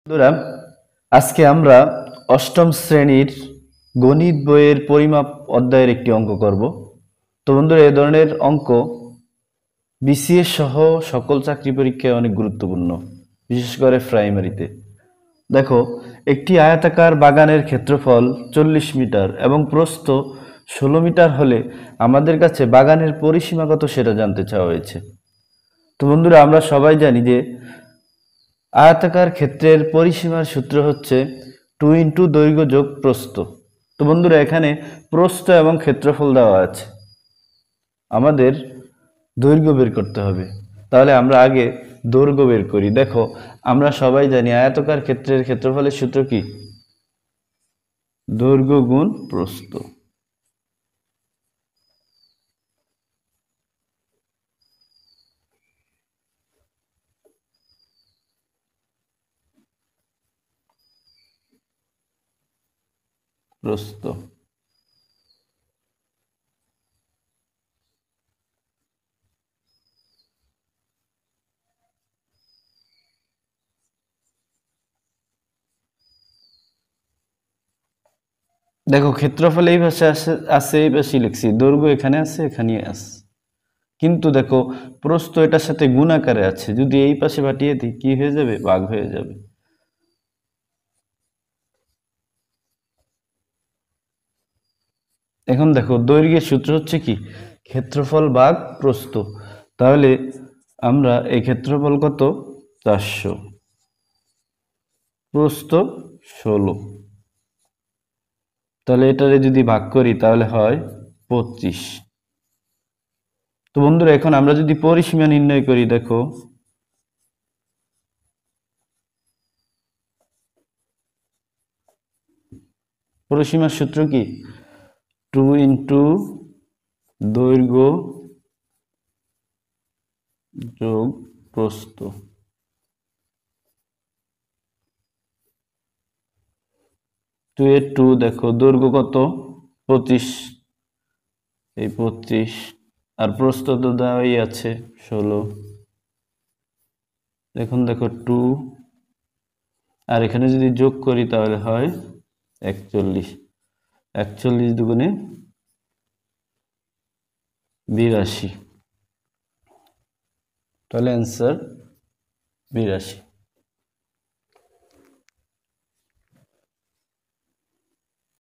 বন্ধুরা, আজকে আমরা অষ্টম শ্রেণীর গণিত বইয়ের পরিমাপ অধ্যায়ের একটি অঙ্ক করব। তো বন্ধুরা, এ ধরনের অঙ্ক বিসিএস সহ সকল চাকরি পরীক্ষায় অনেক গুরুত্বপূর্ণ, বিশেষ করে প্রাইমারিতে। দেখো, একটি আয়তাকার বাগানের ক্ষেত্রফল 40 মিটার এবং প্রস্থ 16 মিটার হলে আমাদের কাছে বাগানের পরিসীমা কত সেটা জানতে চাওয়া হয়েছে। তো বন্ধুরা, আমরা সবাই জানি যে আয়তাকার ক্ষেত্রের পরিসীমার সূত্র হচ্ছে 2 × দৈর্ঘ্য যোগ প্রস্থ। তো বন্ধুরা, এখানে প্রস্থ এবং ক্ষেত্রফল দেওয়া আছে, আমাদের দৈর্ঘ্য বের করতে হবে। তাহলে আমরা আগে দৈর্ঘ্য বের করি। দেখো, আমরা সবাই জানি আয়তাকার ক্ষেত্রের ক্ষেত্রফলের সূত্র কি? দৈর্ঘ্য গুণ প্রস্থ। প্রস্থ দেখো, ক্ষেত্রফল এই ভাষা আছে এই পাশে লিখছি, দৈর্ঘ্য এখানে আছে, এখানে আছে। কিন্তু দেখো, প্রস্থ এটার সাথে গুণ আকারে আছে, যদি এই পাশে পাঠিয়ে দিই কি হয়ে যাবে? ভাগ হয়ে যাবে। এখন দেখো, দৈর্ঘ্যের সূত্র হচ্ছে কি? ক্ষেত্রফল ভাগ প্রস্থ। তাহলে আমরা এই ক্ষেত্রফল কত? 400, প্রস্থ 16। তাহলে এটারে যদি ভাগ করি তাহলে হয় 25। তো বন্ধুরা, এখন আমরা যদি পরিসীমা নির্ণয় করি, দেখো পরিসীমার সূত্র কি? 2 × দৈর্ঘ্য যোগ প্রস্থ। 2 এর 2, দেখো দৈর্ঘ্য কত? 25, এই 25, আর প্রস্থ তো দেওয়াই আছে 16। এখন দেখো 2, আর এখানে যদি যোগ করি তাহলে হয় 41। 41 দুগুণে 82, তাহলে অ্যান্সার 82।